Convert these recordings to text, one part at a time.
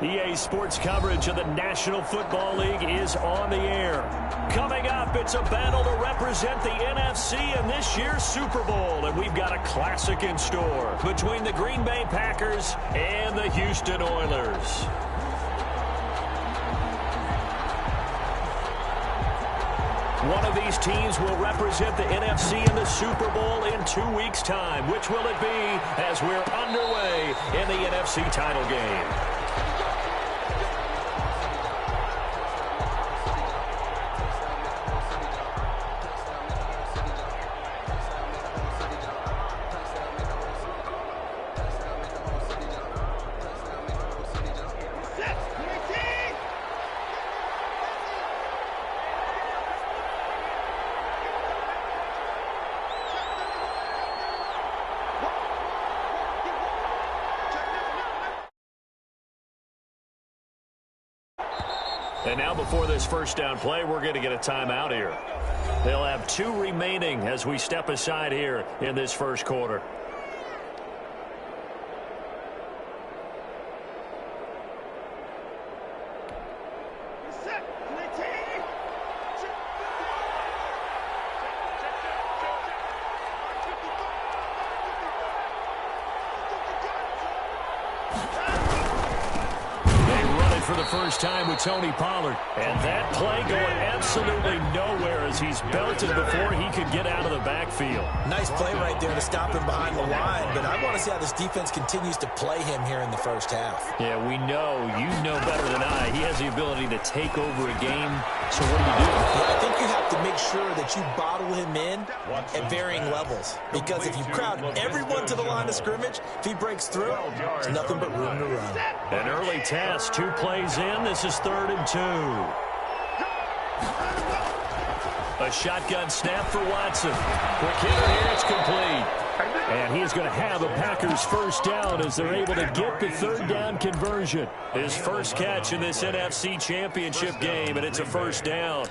EA Sports coverage of the National Football League is on the air. Coming up, it's a battle to represent the NFC in this year's Super Bowl, and we've got a classic in store between the Green Bay Packers and the Houston Oilers. One of these teams will represent the NFC in the Super Bowl in 2 weeks' time. Which will it be as we're underway in the NFC title game? And now before this first down play, we're going to get a timeout here. They'll have 2 remaining as we step aside here in this first quarter. For the first time with Tony Pollard. And that play going absolutely nowhere as he's belted before he could get out of the backfield. Nice play right there to stop him behind the line, but I want to see how this defense continues to play him here in the first half. Yeah, we know. You know better than I. He has the ability to take over a game. So what do you do? Yeah, I think you have to make sure that you bottle him in at varying levels. Because if you crowd everyone to the line of scrimmage, if he breaks through, there's nothing but room to run. An early test, 2 plays in. This is 3rd and 2. A shotgun snap for Watson. Quick hitter here, it's complete. And he's going to have a Packers first down as they're able to get the 3rd down conversion. His first catch in this NFC Championship game, and it's a first down.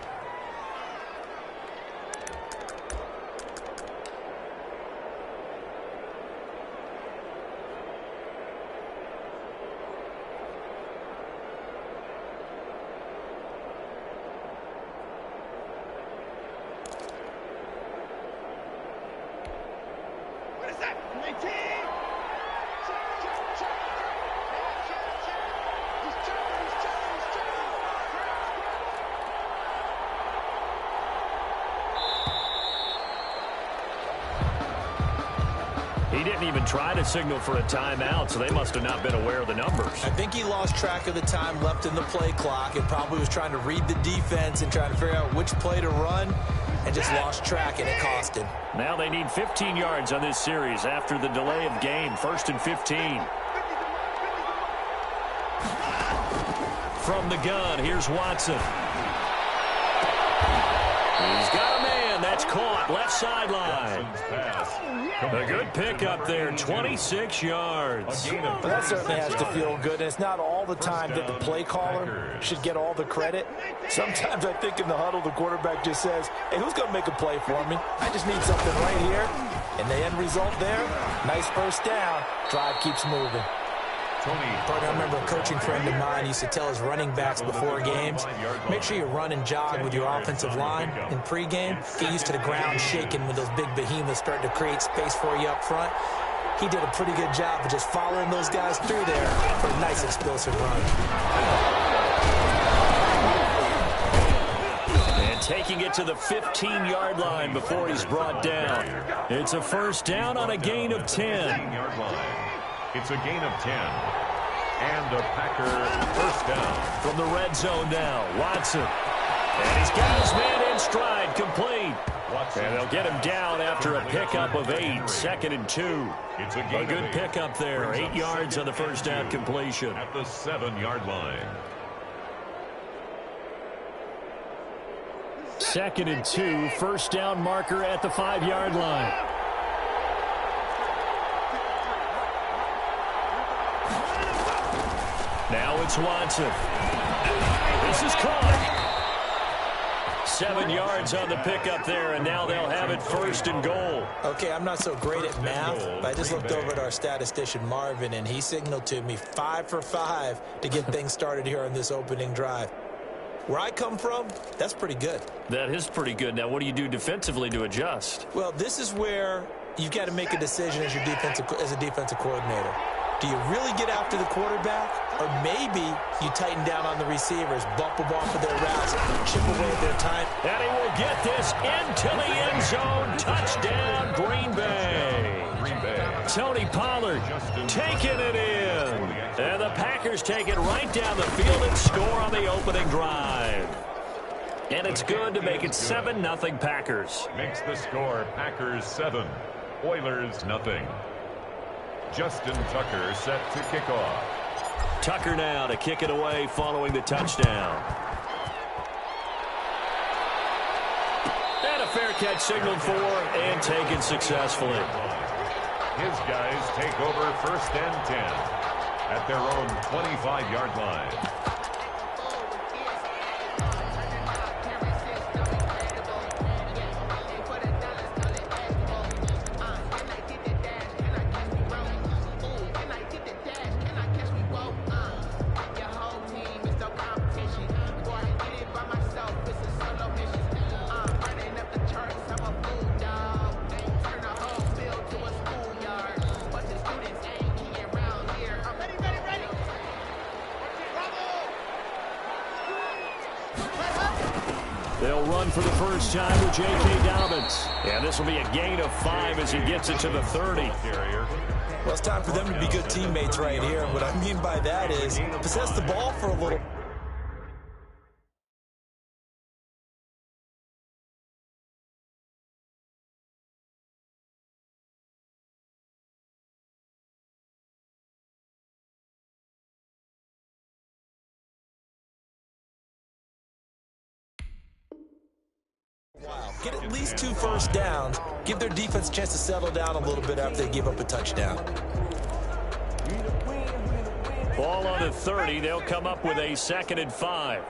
He didn't even try to signal for a timeout, so they must have not been aware of the numbers. I think he lost track of the time left in the play clock and probably was trying to read the defense and trying to figure out which play to run and just lost track, and it cost him. Now they need 15 yards on this series after the delay of game. 1st and 15. From the gun, here's Watson. He's got a man. That's caught. Left sideline. A good pickup there, 26 yards. Well, that certainly has to feel good, and it's not all the time that the play caller should get all the credit. Sometimes I think in the huddle, the quarterback just says, hey, who's going to make a play for me? I just need something right here. And the end result there, nice first down. Drive keeps moving. I remember a coaching friend of mine used to tell his running backs before games, make sure you run and jog with your offensive line in pregame. Get used to the ground shaking when those big behemoths start to create space for you up front. He did a pretty good job of just following those guys through there for a nice explosive run. And taking it to the 15-yard line before he's brought down. It's a first down on a gain of 10. It's a gain of 10. And a Packer first down. From the red zone now, Watson. And he's got his man in stride, complete. And they'll get him down after a pickup of 8. 2nd and 2. It's a good pickup there. 8 yards on the first down completion. At the 7-yard line. 2nd and 2. First down marker at the 5-yard line. Now it's Watson. This is caught. 7 yards on the pickup there, and now they'll have it 1st and goal. Okay, I'm not so great at math, but I just looked over at our statistician, Marvin, and he signaled to me 5 for 5 to get things started here on this opening drive. Where I come from, that's pretty good. That is pretty good. Now, what do you do defensively to adjust? Well, this is where you've got to make a decision as a defensive coordinator. Do you really get after the quarterback? Or maybe you tighten down on the receivers, bump them off of their routes, chip away at their time. And he will get this into the end zone. Touchdown, Green Bay. Tony Pollard taking it in. And the Packers take it right down the field and score on the opening drive. And it's good to make it 7-0 Packers. Makes the score Packers 7, Oilers nothing. Justin Tucker set to kick off. Tucker now to kick it away following the touchdown. And a fair catch signaled for and taken successfully. His guys take over 1st and 10 at their own 25-yard line. They'll run for the first time with J.K. Dobbins. And this will be a gain of 5 as he gets it to the 30. Well, it's time for them to be good teammates right here. What I mean by that is possess the ball for a little. Get at least 2 first downs. Give their defense a chance to settle down a little bit after they give up a touchdown. Ball on the 30. They'll come up with a 2nd and 5.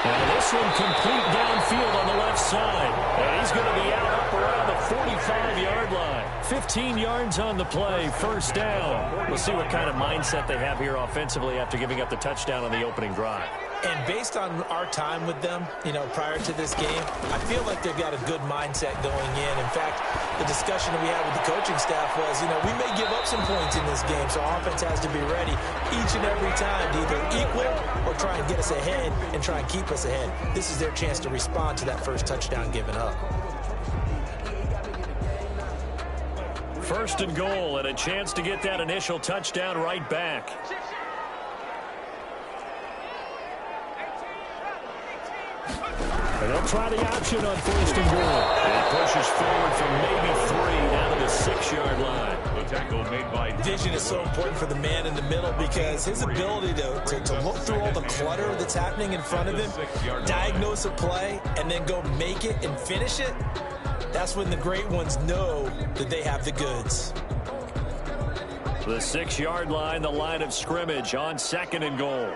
And this one complete downfield on the left side. And he's going to be out up around the 45-yard line. 15 yards on the play, 1st down. We'll see what kind of mindset they have here offensively after giving up the touchdown on the opening drive. And based on our time with them, prior to this game, I feel like they've got a good mindset going in. In fact, the discussion that we had with the coaching staff was, we may give up some points in this game, so our offense has to be ready each and every time to either equal or try and get us ahead and try and keep us ahead. This is their chance to respond to that first touchdown given up. 1st and goal and a chance to get that initial touchdown right back. And they'll try the option on 1st and goal. And he pushes forward from maybe 3 down to the 6-yard line. The tackle made by vision is so important for the man in the middle because his ability to look through all the clutter that's happening in front of him, diagnose a play, and then go make it and finish it, that's when the great ones know that they have the goods. The 6-yard line, the line of scrimmage on 2nd and goal.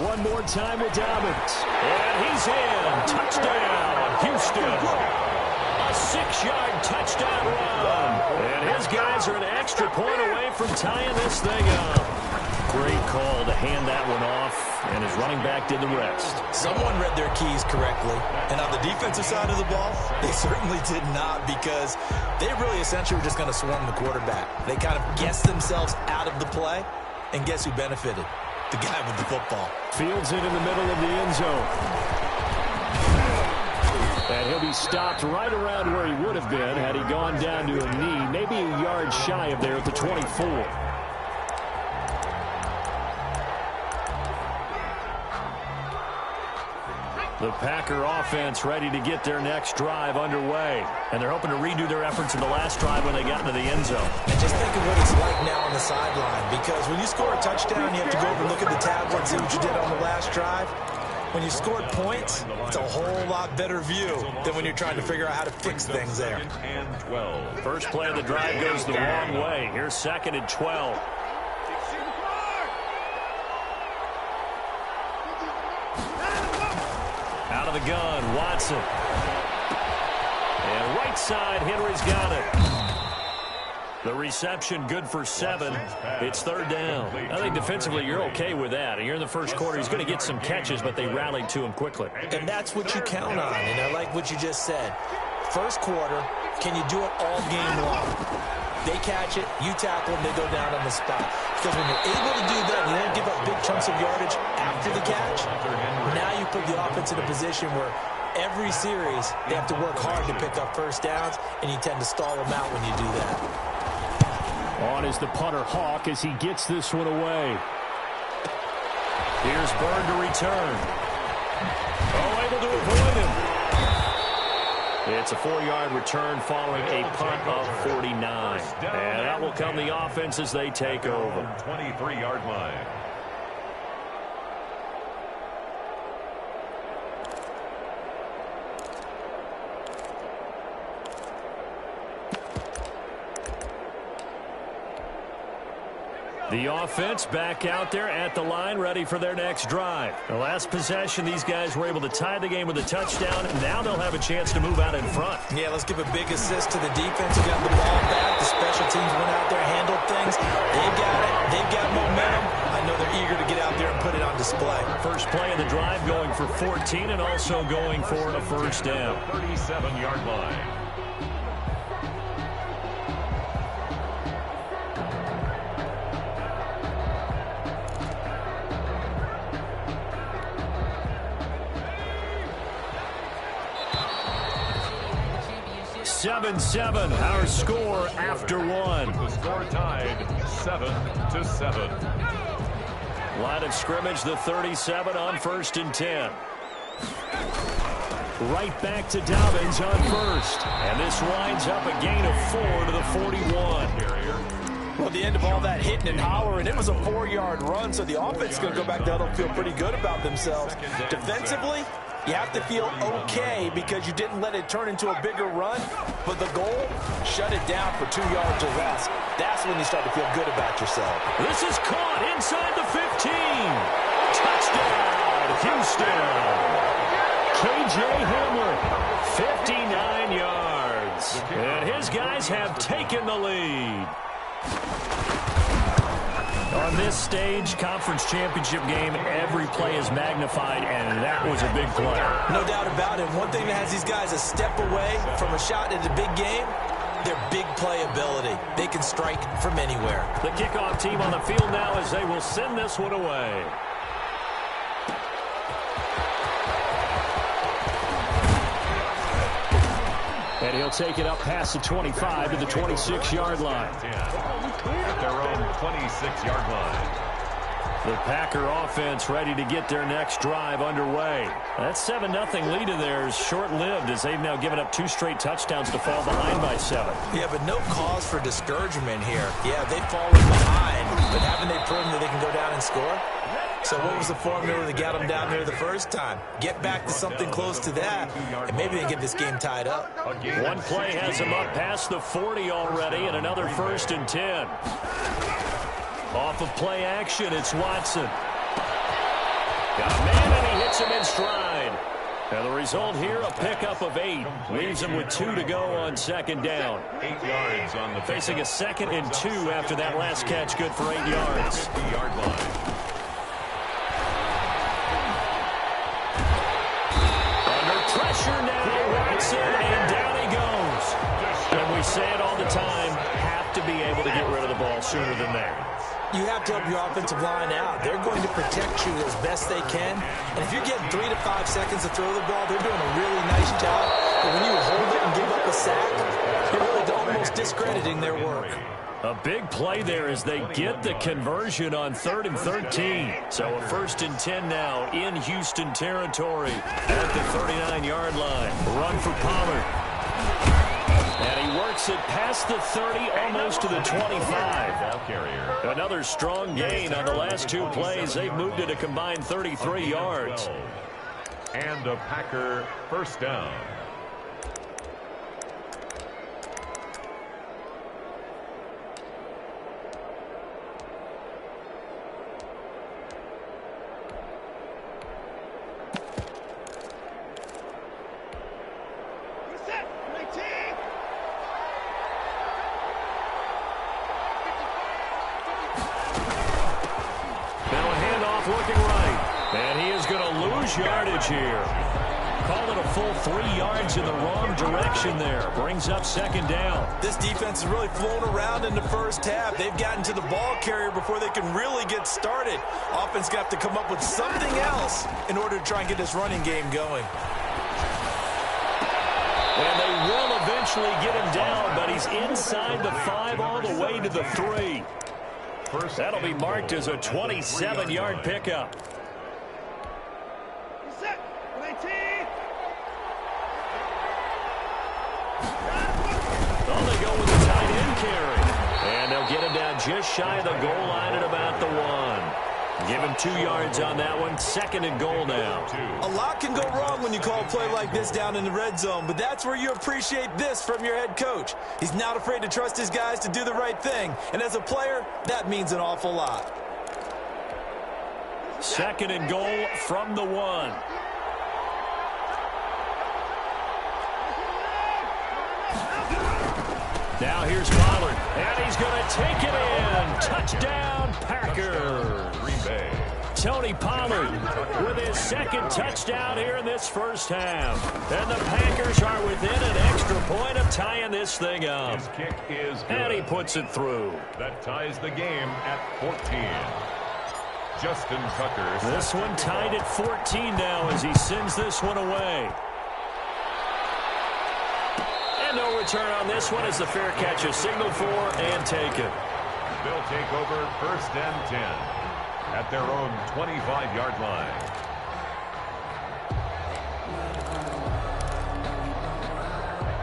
One more time with Dobbins. And he's in. Touchdown, Houston. A 6-yard touchdown run. And his guys are an extra point away from tying this thing up. Great call to hand that one off, and his running back did the rest. Someone read their keys correctly. And on the defensive side of the ball, they certainly did not, because they really essentially were just going to swarm the quarterback. They kind of guessed themselves out of the play, and guess who benefited? The guy with the football. Fields it in the middle of the end zone. And he'll be stopped right around where he would have been had he gone down to a knee, maybe a yard shy of there at the 24. The Packer offense ready to get their next drive underway. And they're hoping to redo their efforts in the last drive when they got into the end zone. And just think of what it's like now on the sideline, because when you score a touchdown, you have to go over and look at the tablet and see what you did on the last drive. When you scored points, it's a whole lot better view than when you're trying to figure out how to fix things there. And 12. First play of the drive goes the wrong way. Here's 2nd and 12. the gun, Watson. And right side, Henry's got it. The reception good for 7. It's third down. I think defensively you're okay with that. And you're in the first quarter. He's going to get some catches, but they rallied to him quickly. And that's what you count on. And I like what you just said. First quarter, can you do it all game long? They catch it, you tackle them, they go down on the spot. Because when you're able to do that, and you don't give up big chunks of yardage after the catch, now you put the offense in a position where every series they have to work hard to pick up first downs, and you tend to stall them out when you do that. On is the punter, Hawk, as he gets this one away. Here's Byrd to return. Oh, able to avoid him. It's a 4-yard return following a punt of 49. And that will come the offense as they take over. 23-yard line. The offense back out there at the line, ready for their next drive. The last possession, these guys were able to tie the game with a touchdown. Now they'll have a chance to move out in front. Yeah, let's give a big assist to the defense who got the ball back. The special teams went out there, handled things. They got it. They've got momentum. I know they're eager to get out there and put it on display. First play of the drive going for 14 and also going for a first down. 37-yard line. Seven, our score after one. The score tied 7-7. Line of scrimmage, the 37 on 1st and 10. Right back to Dobbins on first. And this winds up a gain of 4 to the 41. Well, at the end of all that hitting and hollering, it was a 4-yard run, so the offense is going to go back down and feel pretty good about themselves. Defensively, you have to feel okay because you didn't let it turn into a bigger run, but the goal, shut it down for 2 yards or less. That's when you start to feel good about yourself. This is caught inside the 15. Touchdown, Houston. K.J. Hamler, 59 yards. And his guys have taken the lead. On this stage, conference championship game, every play is magnified, and that was a big play. No doubt about it. One thing that has these guys a step away from a shot at a big game, their big play ability. They can strike from anywhere. The kickoff team on the field now as they will send this one away. And he'll take it up past the 25 to the 26-yard line. At their own 26-yard line. The Packer offense ready to get their next drive underway. That 7-0 lead of theirs short-lived as they've now given up 2 straight touchdowns to fall behind by 7. Yeah, but no cause for discouragement here. Yeah, they've fallen behind, but haven't they proven that they can go down and score? So what was the formula that got them down there the first time? Get back to something close to that, and maybe they get this game tied up. One play has them up past the 40 already, and another 1st and 10. Off of play action, it's Watson. Got a man, and he hits him in stride. And the result here, a pickup of 8. Leaves him with 2 to go on 2nd down. 8 yards on the facing a 2nd and 2 after that last catch, good for 8 yards. 50-yard line. Pressure now, Watson, and down he goes. And we say it all the time, have to be able to get rid of the ball sooner than that. You have to help your offensive line out. They're going to protect you as best they can. And if you're getting 3 to 5 seconds to throw the ball, they're doing a really nice job. But when you hold it and give up a sack, you're really almost discrediting their work. A big play there as they get the conversion on 3rd and 13. So a 1st and 10 now in Houston territory at the 39-yard line. Run for Pollard. And he works it past the 30, almost to the 25. Another strong gain on the last 2 plays. They've moved it a combined 33 yards. And a Packer first down. And he is going to lose yardage here. Call it a full 3 yards in the wrong direction there. Brings up second down. This defense is really flown around in the first half. They've gotten to the ball carrier before they can really get started. Offense got to come up with something else in order to try and get this running game going. And they will eventually get him down, but he's inside the 5 all the way to the 3. That'll be marked as a 27-yard pickup. They go with the tight end carry. And they'll get him down just shy of the goal line at about the 1. Give him 2 yards on that one. Second and goal now. A lot can go wrong when you call a play like this down in the red zone, but that's where you appreciate this from your head coach. He's not afraid to trust his guys to do the right thing, and as a player, that means an awful lot. Second and goal from the 1. Now here's Pollard, and he's going to take it in. Touchdown, Packers. Green Bay. Tony Pollard with his second touchdown here in this first half. And the Packers are within an extra point of tying this thing up. His kick is good. And he puts it through. That ties the game at 14. Justin Tucker. This one tied at 14 now as he sends this one away. No return on this one as the fair catch is signaled for and taken. They'll take over first and 10 at their own 25-yard line.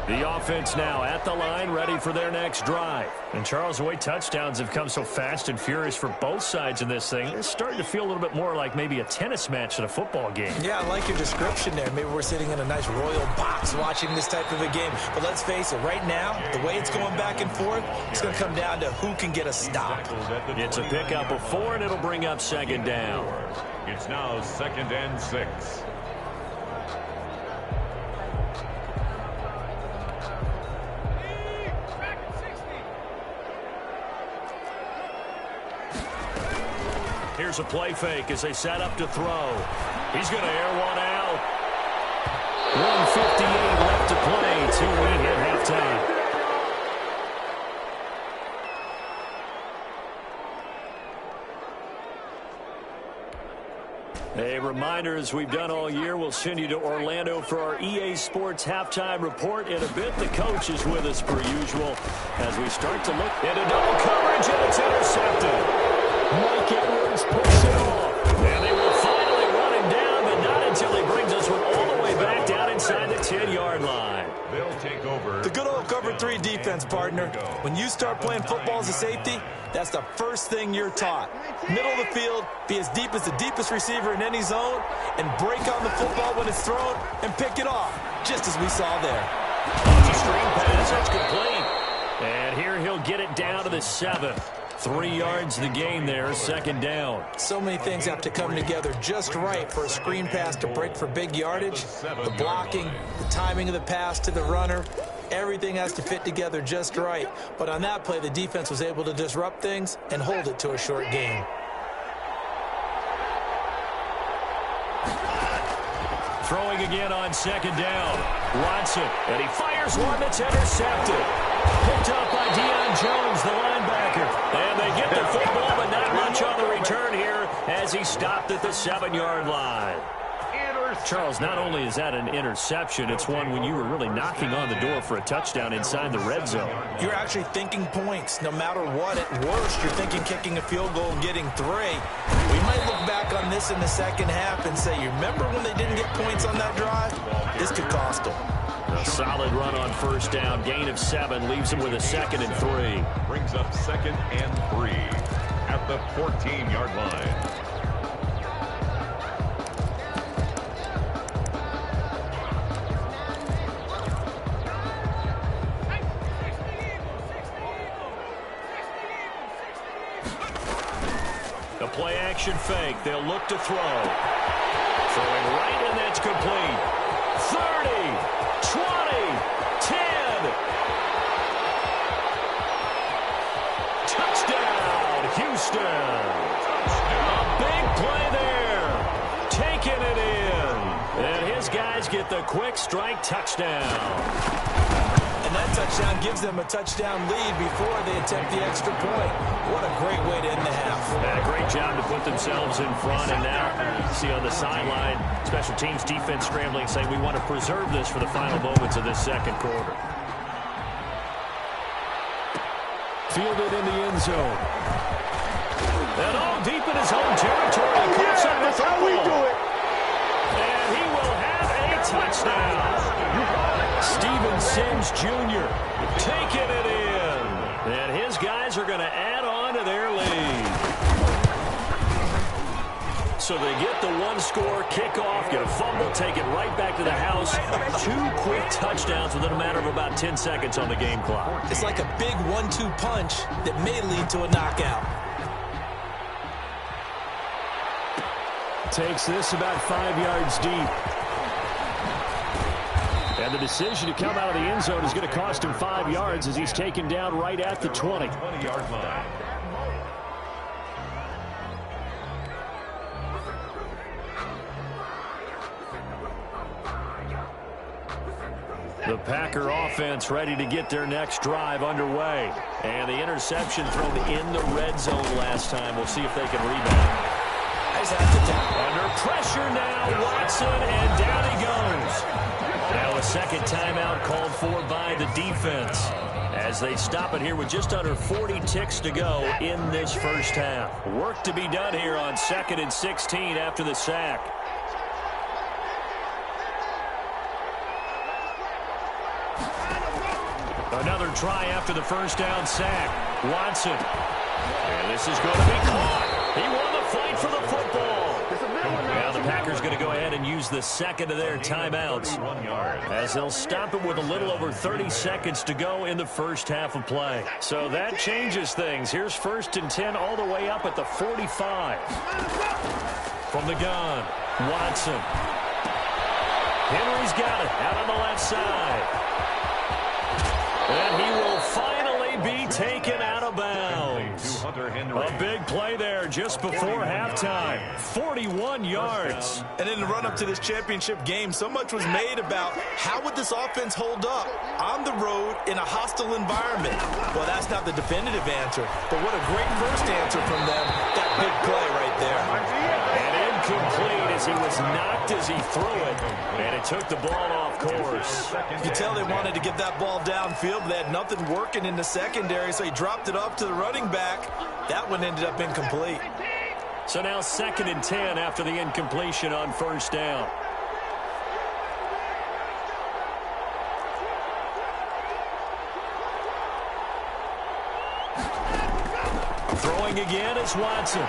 The offense now at the line, ready for their next drive. And Charles, the way touchdowns have come so fast and furious for both sides in this thing, it's starting to feel a little bit more like maybe a tennis match than a football game. Yeah, I like your description there. Maybe we're sitting in a nice royal box watching this type of a game. But let's face it, right now, the way it's going back and forth, it's going to come down to who can get a stop. It's a pickup of 4, and it'll bring up second down. It's now 2nd and 6. Here's a play fake as they set up to throw. He's going to air one out. 1:58 left to play. 2 lead at halftime. A reminder, as we've done all year, we'll send you to Orlando for our EA Sports halftime report. In a bit, the coach is with us per usual as we start to look into double coverage, and it's intercepted. Mike Edwards picks it off. And they will finally run him down, but not until he brings us one all the way back down inside the 10-yard line. They'll take over. The good old cover 3 defense, partner. When you start playing football as a safety, that's the first thing you're taught. Middle of the field, be as deep as the deepest receiver in any zone, and break on the football when it's thrown and pick it off, just as we saw there. It's a screen pass. That's complete. And here he'll get it down to the 7. 3 yards the gain there, second down. So many things have to come together just right for a screen pass to break for big yardage. The blocking, the timing of the pass to the runner, everything has to fit together just right. But on that play, the defense was able to disrupt things and hold it to a short gain. Throwing again on second down. Watson, and he fires one that's intercepted. Picked up by Deion Jones, the linebacker. And they get the football, but not much on the return here as he stopped at the 7-yard line. Charles, not only is that an interception, it's one when you were really knocking on the door for a touchdown inside the red zone. You're actually thinking points. No matter what, at worst, you're thinking kicking a field goal and getting 3. We might look back on this in the second half and say, you remember when they didn't get points on that drive? This could cost them. A solid run on first down. Gain of 7 leaves him with a 2nd and 3. Brings up 2nd and 3 at the 14-yard line. The play action fake. They'll look to throw. Throwing right, and that's complete. 30, 20, 10. Touchdown, Houston. A big play there. guys get the quick strike touchdown. And that touchdown gives them a touchdown lead before they attempt the extra point. What a great way to end the half. A great job to put themselves in front. And now you see on the sideline, special teams defense scrambling, saying we want to preserve this for the final moments of this second quarter. Fielded in the end zone. And all deep in his own territory. That's how we do it. And he will have a touchdown. Steven Sims Jr. taking it in. And his guys are going to add on to their lead. So they get the one-score kickoff, get a fumble, take it right back to the house. 2 quick touchdowns within a matter of about 10 seconds on the game clock. It's like a big 1-2 punch that may lead to a knockout. Takes this about 5 yards deep. And the decision to come out of the end zone is going to cost him 5 yards as he's taken down right at the 20. 20-yard line. The Packer offense ready to get their next drive underway. And the interception thrown in the red zone last time. We'll see if they can rebound. Under pressure now, Watson, and down he goes. Now a second timeout called for by the defense as they stop it here with just under 40 ticks to go in this first half. Work to be done here on 2nd and 16 after the sack. Another try after the first down sack. Watson. And this is going to be caught. He won the fight for the football. Now the Packers going to go ahead and use the second of their timeouts as they'll stop it with a little over 30 seconds to go in the first half of play. So that changes things. Here's 1st and 10 all the way up at the 45. From the gun, Watson. Henry's got it out on the left side. And he will finally be taken out of bounds. A big play there just before halftime. 41 yards. And in the run-up to this championship game, so much was made about how would this offense hold up on the road in a hostile environment. Well, that's not the definitive answer, but what a great first answer from them. That big play right there. And incomplete as he was knocked as he threw it. And it took the ball off course. You could tell they wanted to get that ball downfield, but they had nothing working in the secondary, so he dropped it off to the running back. That one ended up incomplete. So now 2nd and 10 after the incompletion on first down. Throwing again is Watson.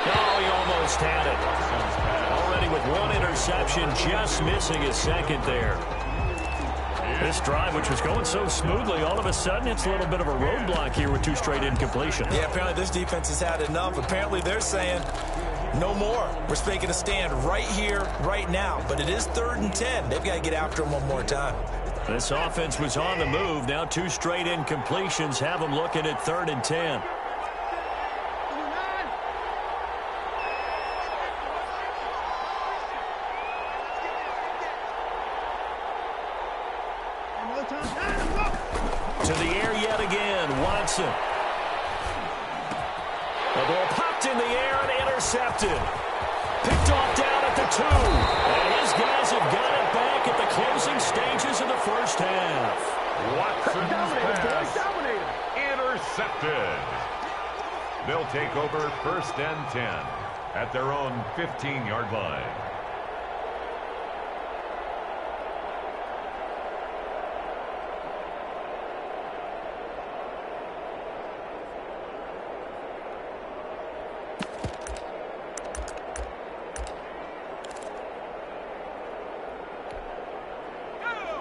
Oh, he almost had it. Already with 1 interception, just missing his second there. This drive, which was going so smoothly, all of a sudden it's a little bit of a roadblock here with 2 straight incompletions. Yeah, apparently this defense has had enough. Apparently they're saying, no more. We're making a stand right here, right now. But it is 3rd and 10. They've got to get after him one more time. This offense was on the move. Now 2 straight incompletions have them looking at 3rd and 10. To the air yet again, Watson. The ball popped in the air and intercepted. Picked off down at the 2. And his guys have got it back at the closing stages of the first half. Watson's pass intercepted. They'll take over 1st and 10 at their own 15-yard line.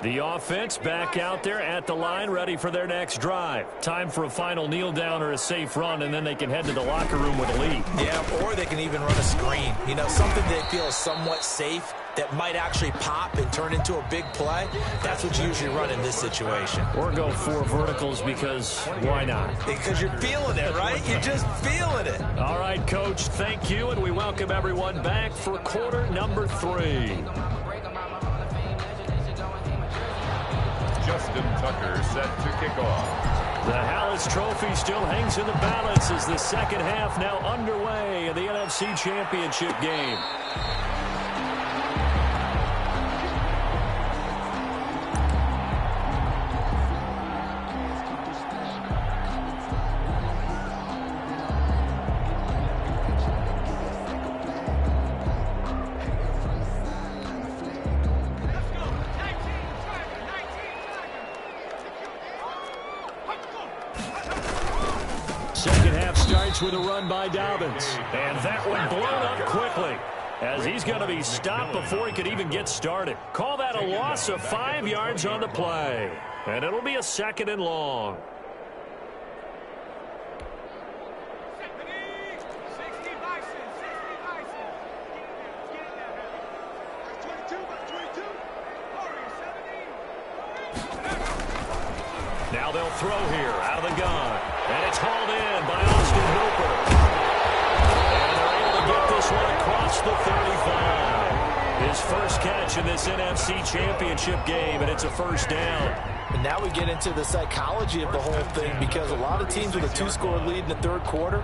The offense back out there at the line, ready for their next drive. Time for a final kneel down or a safe run, and then they can head to the locker room with a lead. Yeah, or they can even run a screen. You know, something they feel is somewhat safe that might actually pop and turn into a big play. That's what you usually run in this situation. Or go 4 verticals because why not? Because you're feeling it, right? You're just feeling it. All right, Coach, thank you, and we welcome everyone back for quarter number 3. Justin Tucker set to kick off. The Hallis Trophy still hangs in the balance as the second half now underway in the NFC Championship game. Second half starts with a run by Dobbins. And that one blown up quickly as he's going to be stopped before he could even get started. Call that a loss of 5 yards on the play. And it'll be a 2nd and long. Now they'll throw here out of the gun. And it's hauled in by Austin Hooper. And they're able to get this one across the 35. His first catch in this NFC Championship game, and it's a first down. And now we get into the psychology of the whole thing, because a lot of teams with a 2-score lead in the third quarter,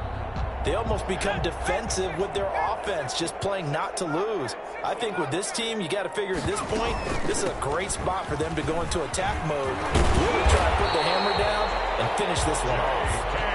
they almost become defensive with their offense, just playing not to lose. I think with this team, you got to figure at this point, this is a great spot for them to go into attack mode, really try to put the hammer down and finish this one off.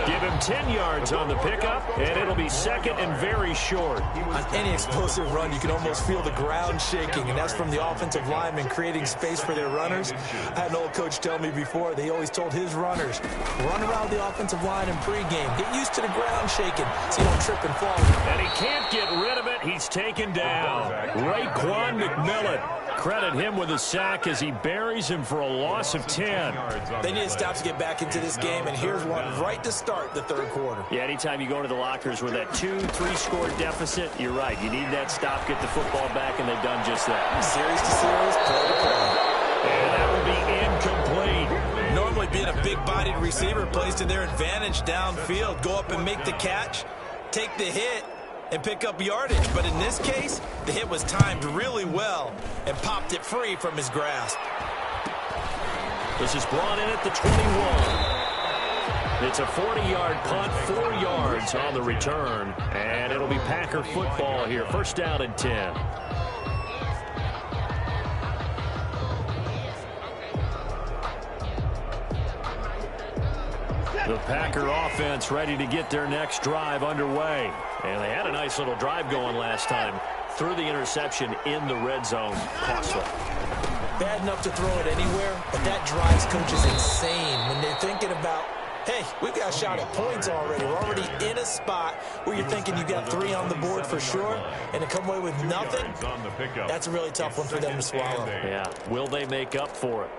Give him 10 yards on the pickup, and it'll be 2nd and very short. On any explosive run, you can almost feel the ground shaking, and that's from the offensive linemen creating space for their runners. I had an old coach tell me before, they always told his runners, run around the offensive line in pregame. Get used to the ground shaking so you don't trip and fall. And he can't get rid of it. He's taken down. Raekwon McMillan. Credit him with a sack as he buries him for a loss of 10. They need to stop to get back into this game, and here's one right to start the third quarter. Yeah, anytime you go to the lockers with that 2-3-score deficit, you're right. You need that stop, get the football back, and they've done just that. Series to series, play to play. And that will be incomplete. Normally being a big-bodied receiver plays to their advantage downfield. Go up and make the catch, take the hit, and pick up yardage. But in this case, the hit was timed really well and popped it free from his grasp. This is brought in at the 21. It's a 40-yard punt, 4 yards on the return. And it'll be Packer football here. First down and 10. The Packer offense ready to get their next drive underway. And they had a nice little drive going last time. Threw the interception in the red zone. Costly. Bad enough to throw it anywhere, but that drives coaches insane when they're thinking about, hey, we've got a shot at points already. We're already in a spot where you're thinking you got 3 on the board for sure, and to come away with nothing, that's a really tough one for them to swallow. Yeah. Will they make up for it?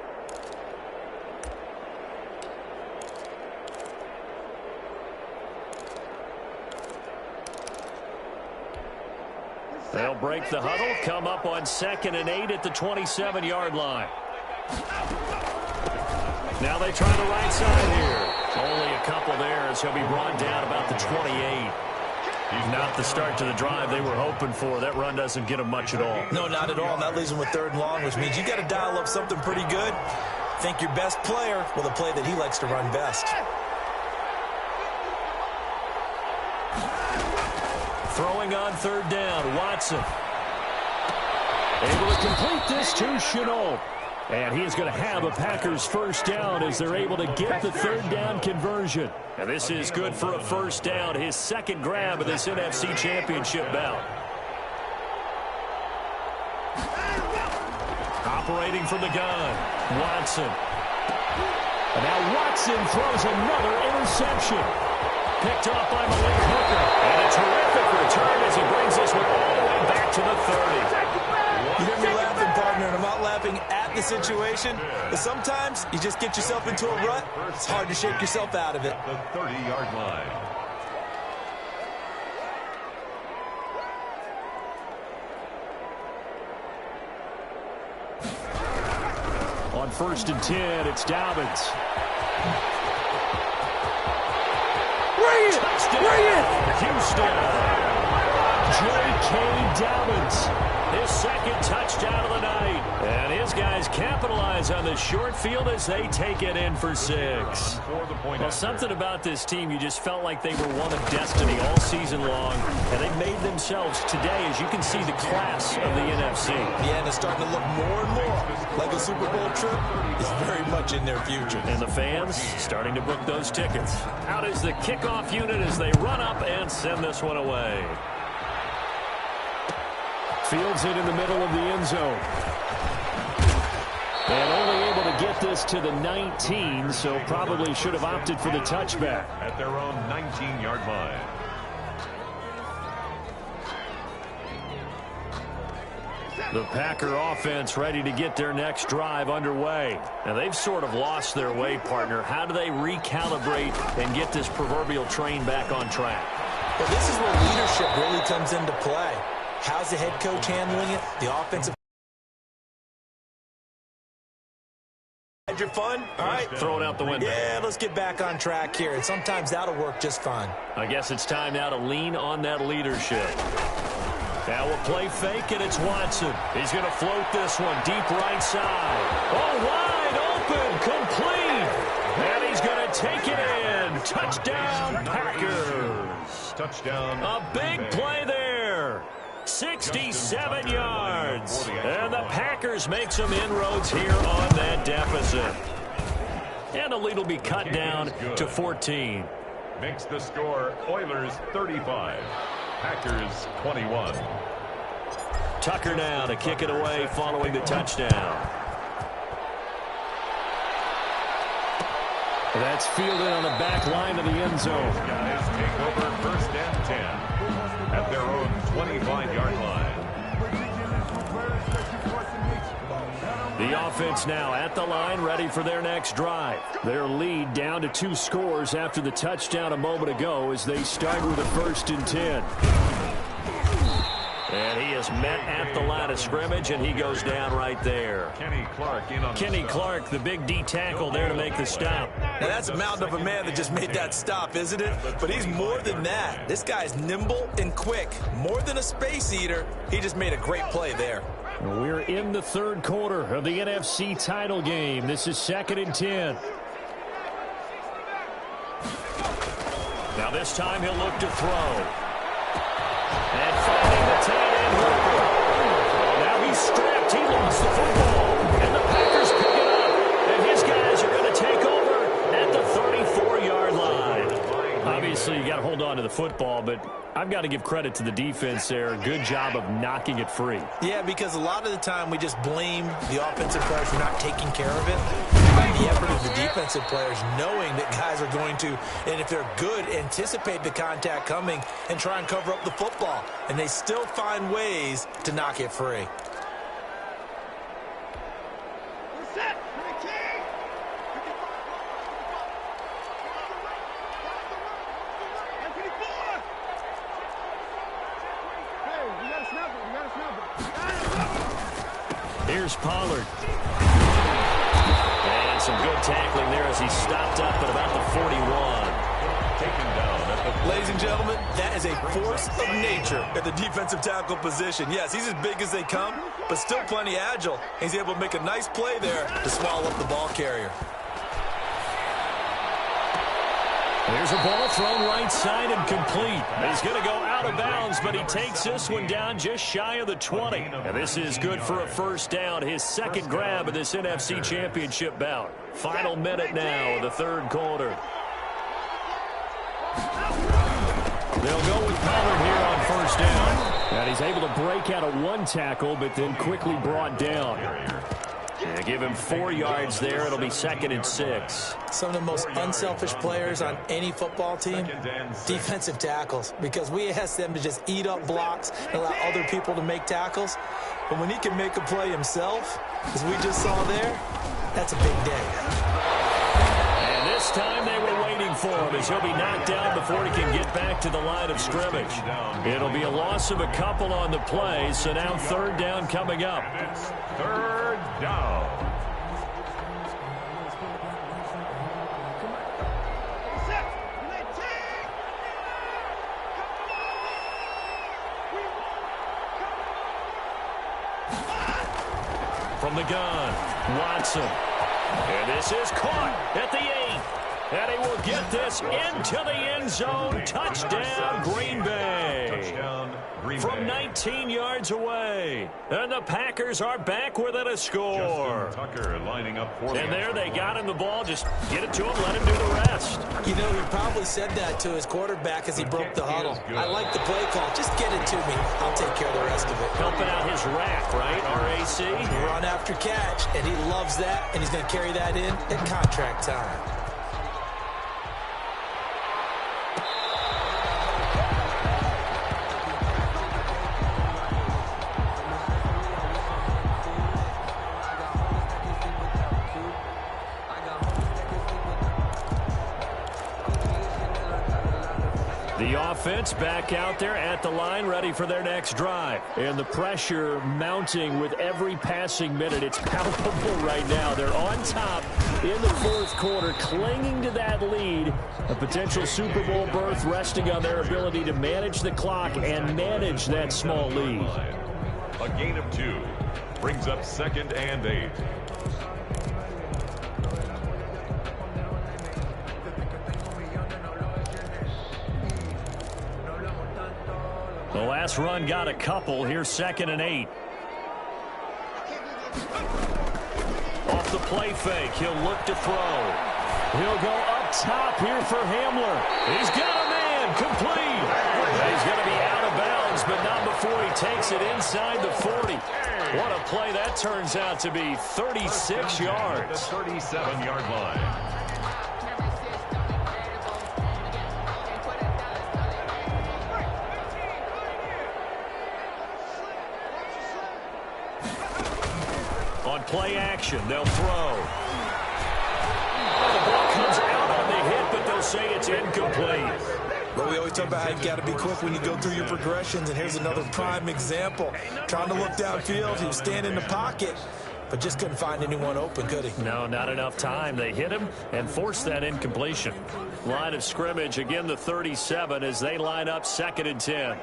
They'll break the huddle, come up on 2nd and 8 at the 27-yard line. Now they try the right side here. Only a couple there as he'll be brought down about the 28. Not the start to the drive they were hoping for. That run doesn't get them much at all. No, not at all. And that leaves them with 3rd and long, which means you got to dial up something pretty good. Think your best player with a play that he likes to run best. Throwing on 3rd down, Watson. Able to complete this to Shenault. And he is going to have a Packers first down as they're able to get the 3rd down conversion. And this is good for a first down, his 2nd grab of this NFC Championship bout. Operating from the gun, Watson. And now Watson throws another interception. Picked off by Malik Hooker. And a terrific return as he brings this one all the way back to the 30. You hear me laughing, partner, and I'm not laughing at the situation, but sometimes you just get yourself into a rut. It's hard to shake yourself out of it. The 30-yard line. On 1st and 10, it's Dobbins. Bring it! Bring it! Houston. J.K. Dobbins. His second touchdown of the night. And his guys capitalize on the short field as they take it in for 6. Well, something about this team, you just felt like they were one of destiny all season long. And they made themselves today, as you can see, the class of the NFC. Yeah, and it's starting to look more and more like a Super Bowl trip is very much in their future. And the fans starting to book those tickets. Out is the kickoff unit as they run up and send this one away. Fields it in the middle of the end zone. And only able to get this to the 19, so probably should have opted for the touchback. At their own 19-yard line. The Packer offense ready to get their next drive underway. Now, they've sort of lost their way, partner. How do they recalibrate and get this proverbial train back on track? Well, this is where leadership really comes into play. How's the head coach handling it? The offensive. Had your fun? All right. Throw it out the window. Yeah, let's get back on track here. And sometimes that'll work just fine. I guess it's time now to lean on that leadership. Now we'll play fake, and it's Watson. He's going to float this one deep right side. Oh, wide open, complete. And he's going to take it in. Touchdown, Packers. Touchdown. A big play there. 67 yards. And the Packers make some inroads here on that deficit. And the lead will be cut down to 14. Makes the score Oilers 35. Packers 21. Tucker now to kick it away following the touchdown. That's fielded on the back line of the end zone. Guys take over 1st and 10 at their own 25-yard line. The offense now at the line, ready for their next drive. Their lead down to 2 scores after the touchdown a moment ago as they start with a 1st and 10. And he is met at the line of scrimmage, and he goes down right there. Kenny Clark in on Kenny Clark, the big D tackle there to make the stop. Now, that's a mountain of a man that just made that stop, isn't it? But he's more than that. This guy's nimble and quick. More than a space eater. He just made a great play there. We're in the 3rd quarter of the NFC title game. This is 2nd and 10. Now this time he'll look to throw. And finding the tight end Hooper. Now he's strapped. He lost the football. And the Packers pick it up. And his guys are going to take over at the 34-yard line. Obviously, you got to hold on to the football, but I've got to give credit to the defense there. Good job of knocking it free. Yeah, because a lot of the time we just blame the offensive players for not taking care of it. The effort of the defensive players knowing that guys are going to, and if they're good, anticipate the contact coming and try and cover up the football. And they still find ways to knock it free. Here's Pollard. And some good tackling there as he stopped up at about the 41. Taken down at the... Ladies and gentlemen, that is a force of nature at the defensive tackle position. Yes, he's as big as they come, but still plenty agile. He's able to make a nice play there to swallow up the ball carrier. There's a ball thrown right side and complete. He's going to go out of bounds, but he takes this one down just shy of the 20. And this is good for a 1st down, his 2nd grab of this NFC Championship bout. Final minute now of the 3rd quarter. They'll go with Pollard here on 1st down. And he's able to break out of 1 tackle, but then quickly brought down. Yeah, give him 4 yards there. It'll be 2nd and 6. Some of the most unselfish players on any football team, defensive tackles, because we ask them to just eat up blocks and allow other people to make tackles. But when he can make a play himself, as we just saw there, that's a big day. And this time they were waiting for him as he'll be knocked down before he can get back to the line of scrimmage. It'll be a loss of a couple on the play, so now 3rd down coming up. It's 3rd down. From the gun, Watson. And this is caught at the 8. And he will get this into the end zone. Touchdown, Green Bay. Touchdown, Green From Bay. 19 yards away. And the Packers are back within a score. Justin Tucker lining up for And there they got him the ball. Just get it to him, let him do the rest. You know, he probably said that to his quarterback as he broke the huddle. I like the play call. Just get it to me. I'll take care of the rest of it. Helping out his rack, right? RAC. Run after catch, and he loves that, and he's going to carry that in at contract time. The offense back out there at the line, ready for their next drive. And the pressure mounting with every passing minute. It's palpable right now. They're on top in the 4th quarter, clinging to that lead. A potential Super Bowl berth resting on their ability to manage the clock and manage that small lead. A gain of 2 brings up 2nd and 8. The last run got a couple. Here's 2nd and 8. Off the play fake, he'll look to throw. He'll go up top here for Hamler. He's got a man, complete. He's going to be out of bounds, but not before he takes it inside the 40. What a play that turns out to be, 36 yards. The 37-yard line. On play action, they'll throw. The ball comes out on the hit, but they'll say it's incomplete. Well, we always talk about how you got to be quick when you go through your progressions, and here's another prime example. Trying to look downfield, he was standing in the pocket, but just couldn't find anyone open, could he? No, not enough time. They hit him and forced that incompletion. Line of scrimmage, again the 37 as they line up 2nd and 10.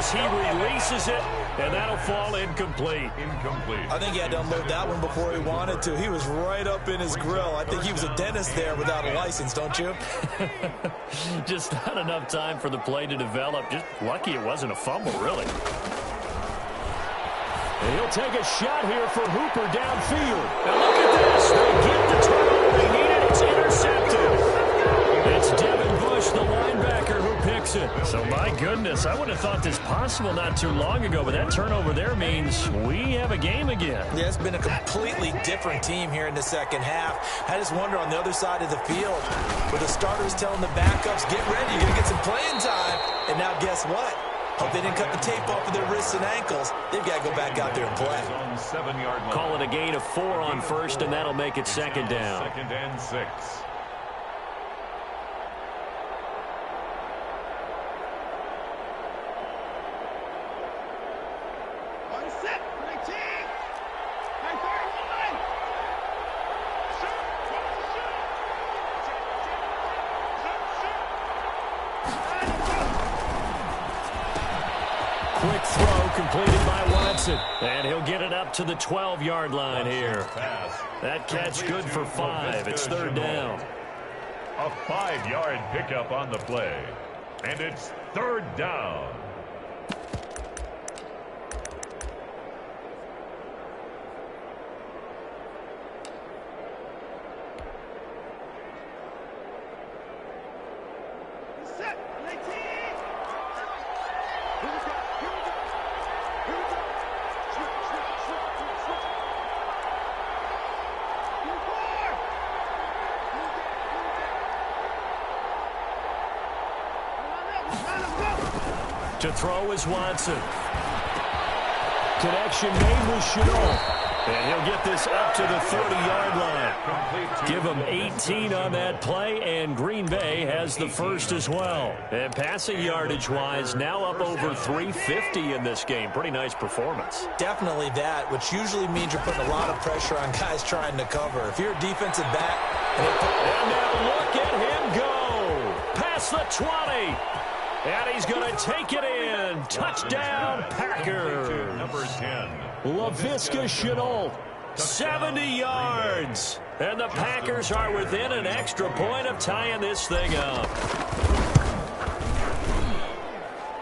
He releases it, and that'll fall incomplete. I think he had to unload that one before he wanted to. He was right up in his grill. I think he was a dentist there without a license, don't you? Just not enough time for the play to develop. Just lucky it wasn't a fumble, really. And he'll take a shot here for Hooper downfield. And look at this. They get the turnover they needed. It's intercepted. It's Devin Bush, the linebacker, who picks it. So, my goodness, I would have thought this possible not too long ago, but that turnover there means we have a game again. Yeah, it's been a completely different team here in the 2nd half. I just wonder on the other side of the field, where the starters telling the backups, get ready, you're going to get some playing time. And now guess what? Hope they didn't cut the tape off of their wrists and ankles. They've got to go back out there and play. Call it a gain of 4 on 1st, and that'll make it 2nd down. 2nd and 6. Quick throw completed by Watson. And he'll get it up to the 12-yard line here. That catch good for 5. It's 3rd down. A 5-yard pickup on the play. And it's 3rd down. To throw is Watson. Connection made with Chenault. And he'll get this up to the 30-yard line. Give him 18 on that play, and Green Bay has the first as well. And passing yardage-wise, now up over 350 in this game. Pretty nice performance. Definitely that, which usually means you're putting a lot of pressure on guys trying to cover. If you're a defensive back... And now look at him go. Past the 20. And he's going to take it in. Touchdown, Packers. Number 10. Laviska Shenault, 70 yards. And the Packers are within an extra point of tying this thing up.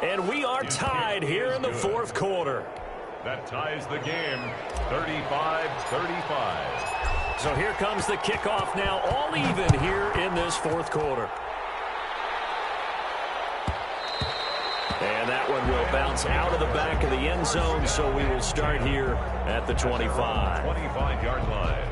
And we are tied here in the fourth quarter. That ties the game, 35-35. So here comes the kickoff now, all even here in this fourth quarter. And that one will bounce out of the back of the end zone, so we will start here at the 25. 25-yard line.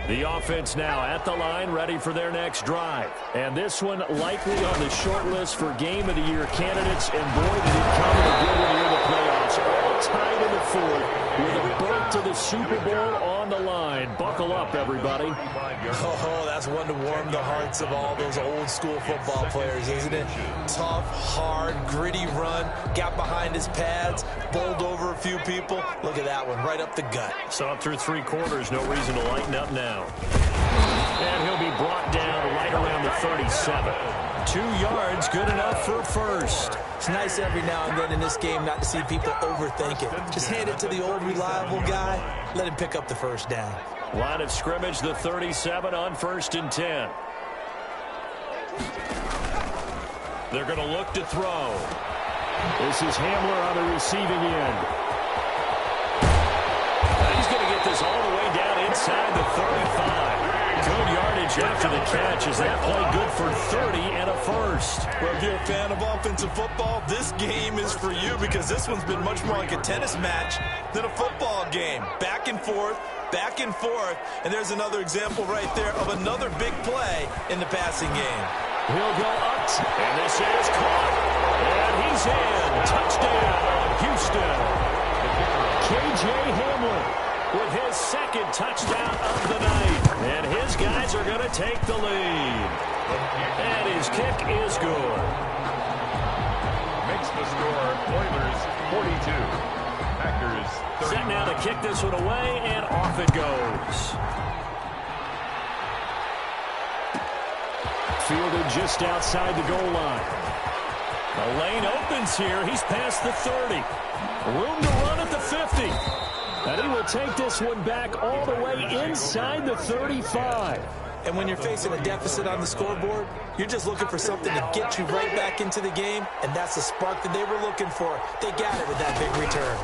The offense now at the line, ready for their next drive. And this one likely on the short list for Game of the Year candidates. And boy, did it come in a good one here in the playoffs. All tied in the fourth with a berth to the Super Bowl on the line. Buckle up, everybody. Oh, that's one to warm the hearts of all those old school football players, isn't it? Tough, hard, gritty run, got behind his pads, bowled over a few people. Look at that one, right up the gut. So up through three quarters, no reason to lighten up now. And he'll be brought down right around the 37. 2 yards, good enough for first. It's nice every now and then in this game not to see people overthink it. Just hand it to the old reliable guy, let him pick up the first down. Line of scrimmage, the 37 on 1st and 10. They're going to look to throw. This is Hamler on the receiving end. He's going to get this all the way down inside the 35. Good yardage after the catch. Is that play good for 30 and a first? Well, if you're a fan of offensive football, this game is for you because this one's been much more like a tennis match than a football game. Back and forth, and there's another example right there of another big play in the passing game. He'll go up, and this is caught. And he's in. Touchdown, Houston. K.J. Hamler with his second touchdown of the night. And his guys are going to take the lead. And his kick is good. Makes the score Oilers 42. Packers 30. Set now to kick this one away, and off it goes. Fielded just outside the goal line. The lane opens here. He's past the 30. Room to run at the 50. And he will take this one back all the way inside the 35. And when you're facing a deficit on the scoreboard, you're just looking for something to get you right back into the game, and that's the spark that they were looking for. They got it with that big return.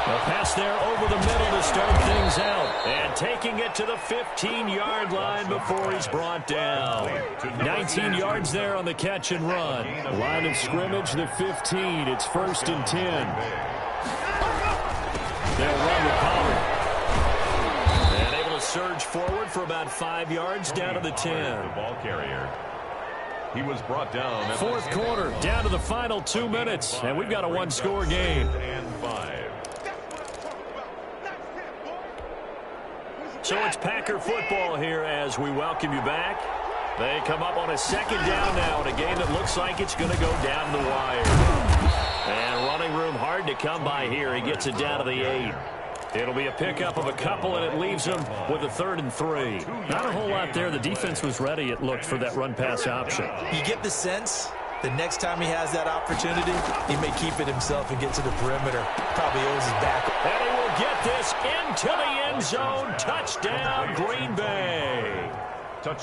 A pass there over the middle to start things out. And taking it to the 15-yard line before he's brought down. 19 yards there on the catch and run. Line of scrimmage, the 15. It's 1st and 10. They'll run with Pollard. And able to surge forward for about 5 yards down to the 10. The ball carrier. He was brought down. Fourth quarter, down to the final 2 minutes. And we've got a one-score game. And 5. So it's Packer football here as we welcome you back. They come up on a second down now in a game that looks like it's going to go down the wire. And running room hard to come by here. He gets it down to the 8. It'll be a pickup of a couple, and it leaves him with a 3rd and 3. Not a whole lot there. The defense was ready, it looked, for that run-pass option. You get the sense the next time he has that opportunity, he may keep it himself and get to the perimeter. Probably owes his back. And he will get this into the end zone. Touchdown, Green Bay.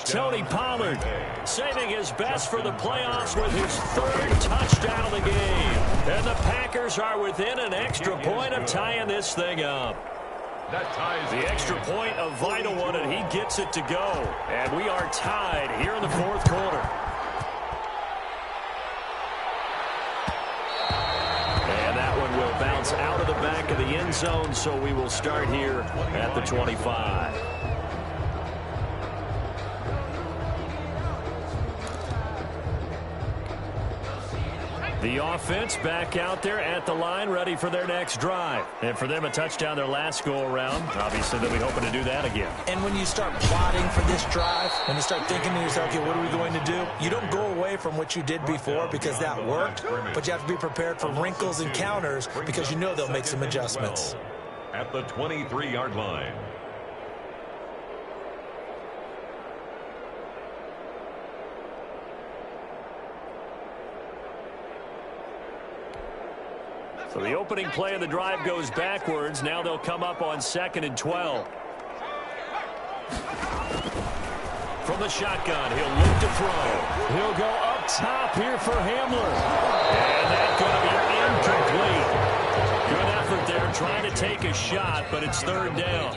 Tony Pollard saving his best for the playoffs with his 3rd touchdown of the game. And the Packers are within an extra point of tying this thing up. The extra point, a vital one, and he gets it to go. And we are tied here in the fourth quarter. And that one will bounce out of the back of the end zone, so we will start here at the 25. The offense back out there at the line, ready for their next drive. And for them, a touchdown their last go-around. Obviously, they'll be hoping to do that again. And when you start plotting for this drive, when you start thinking to yourself, okay, what are we going to do? You don't go away from what you did before because that worked, but you have to be prepared for wrinkles and counters because you know they'll make some adjustments. At the 23-yard line. So the opening play of the drive goes backwards. Now they'll come up on 2nd and 12. From the shotgun, he'll look to throw. He'll go up top here for Hamler. And that's going to be incomplete. Good effort there trying to take a shot, but it's 3rd down.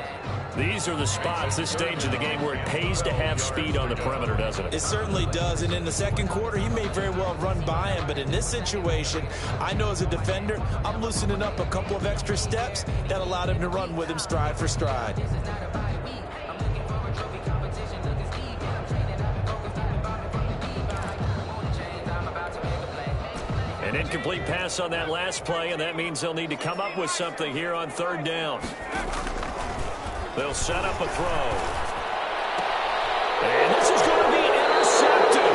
These are the spots, this stage of the game, where it pays to have speed on the perimeter, doesn't it? It certainly does, and in the second quarter, he may very well run by him, but in this situation, I know as a defender, I'm loosening up a couple of extra steps that allowed him to run with him stride for stride. An incomplete pass on that last play, and that means they'll need to come up with something here on 3rd down. They'll set up a throw. And this is going to be intercepted.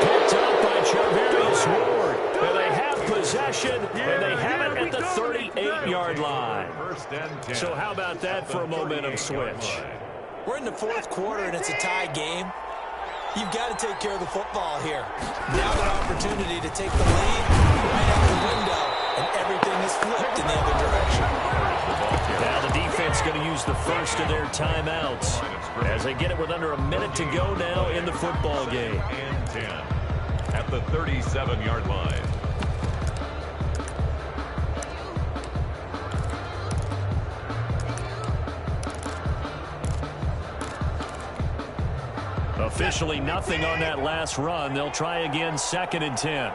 Picked up by Charvarius Ward. And they have possession, and they have it at the 38-yard line. So how about that for a momentum switch? We're in the 4th quarter, and it's a tie game. You've got to take care of the football here. Now an opportunity to take the lead right out the window, and everything is flipped in the other direction. Now the defense going to use the first of their timeouts as they get it with under a minute to go now in the football game. And 10 at the 37-yard line. Officially nothing on that last run. They'll try again, 2nd and 10.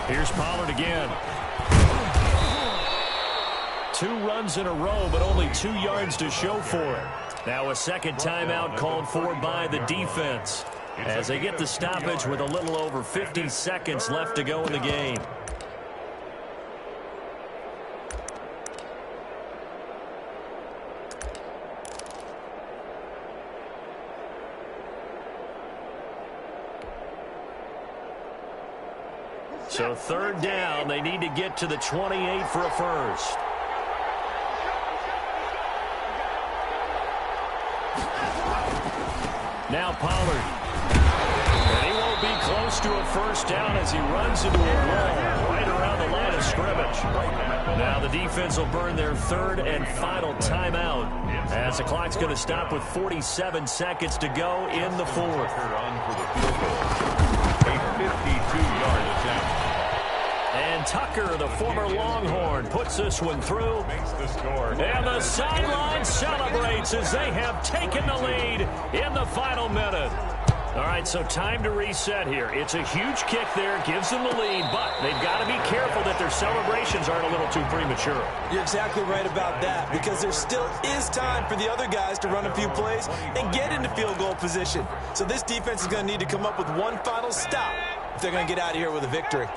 Here's Pollard again. 2 runs in a row, but only 2 yards to show for it. Now a second timeout called for by the defense as they get the stoppage with a little over 50 seconds left to go in the game. So 3rd down, they need to get to the 28 for a first. Now Pollard. And he won't be close to a first down as he runs into a wall right around the line of scrimmage. Now the defense will burn their 3rd and final timeout as the clock's going to stop with 47 seconds to go in the 4th. A 52-yard attempt. And Tucker, the former Longhorn, puts this one through. And the sideline celebrates as they have taken the lead in the final minute. All right, so time to reset here. It's a huge kick there, gives them the lead, but they've got to be careful that their celebrations aren't a little too premature. You're exactly right about that, because there still is time for the other guys to run a few plays and get into field goal position. So this defense is going to need to come up with one final stop if they're going to get out of here with a victory.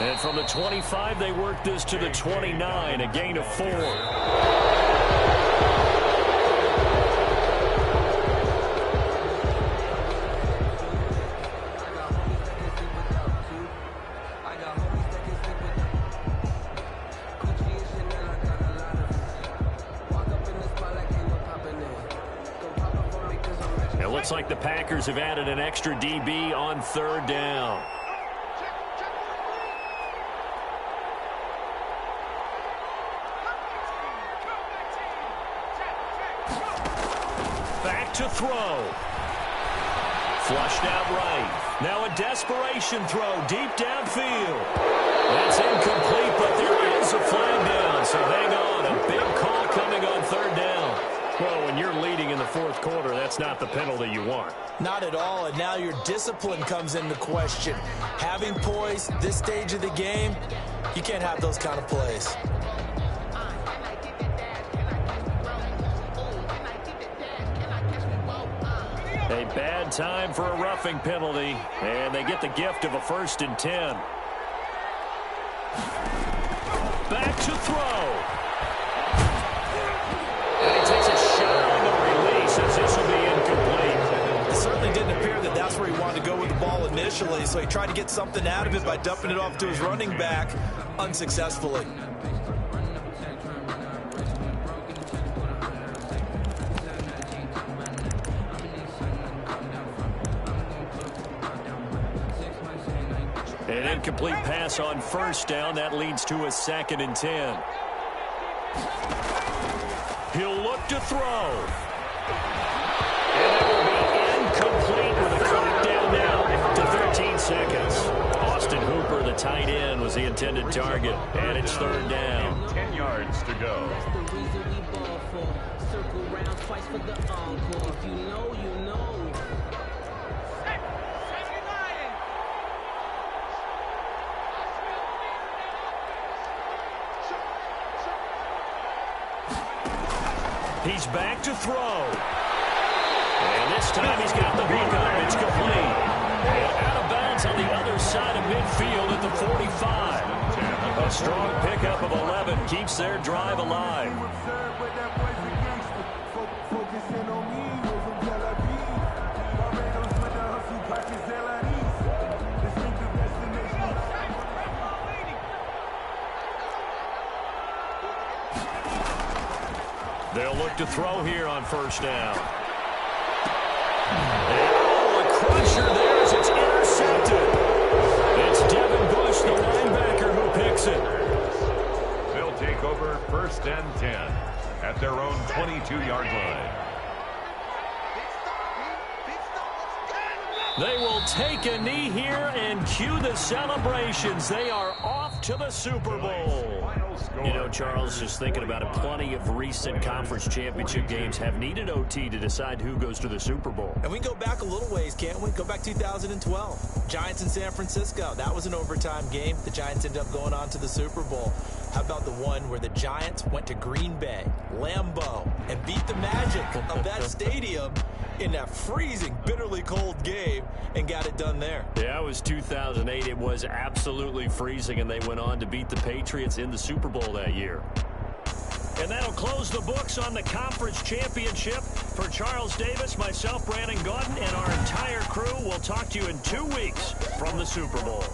And from the 25, they work this to the 29, a gain of 4. It looks like the Packers have added an extra DB on 3rd down. To throw. Flushed out right. Now a desperation throw deep downfield. That's incomplete, but there is a flag down. So hang on. A big call coming on 3rd down. Well, when you're leading in the fourth quarter, that's not the penalty you want. Not at all, and now your discipline comes into question. Having poise this stage of the game, you can't have those kind of plays. A bad time for a roughing penalty, and they get the gift of a 1st and 10. Back to throw. And he takes a shot on the release as this will be incomplete. It certainly didn't appear that that's where he wanted to go with the ball initially, so he tried to get something out of it by dumping it off to his running back unsuccessfully. An incomplete pass on 1st down. That leads to a 2nd and 10. He'll look to throw. And that will be incomplete with a countdown now to 13 seconds. Austin Hooper, the tight end, was the intended target. And it's 3rd down. 10 yards to go. He's back to throw. And this time he's got the hook up. It's complete. And out of bounds on the other side of midfield at the 45. A strong pickup of 11 keeps their drive alive. They'll look to throw here on 1st down. And a crusher there as it's intercepted. It's Devin Bush, the linebacker, who picks it. They'll take over 1st and 10 at their own 22-yard line. They will take a knee here and cue the celebrations. They are off to the Super Bowl. You know, Charles, just thinking about it, plenty of recent conference championship games have needed OT to decide who goes to the Super Bowl. And we can go back a little ways, can't we? Go back 2012. Giants in San Francisco. That was an overtime game. The Giants ended up going on to the Super Bowl. How about the one where the Giants went to Green Bay, Lambeau, and beat the Magic of that stadium in that freezing, bitterly cold game and got it done there? Yeah, it was 2008. It was absolutely freezing, and they went on to beat the Patriots in the Super Bowl that year. And that'll close the books on the conference championship. For Charles Davis, myself, Brandon Gaudin, and our entire crew, we'll talk to you in 2 weeks from the Super Bowl.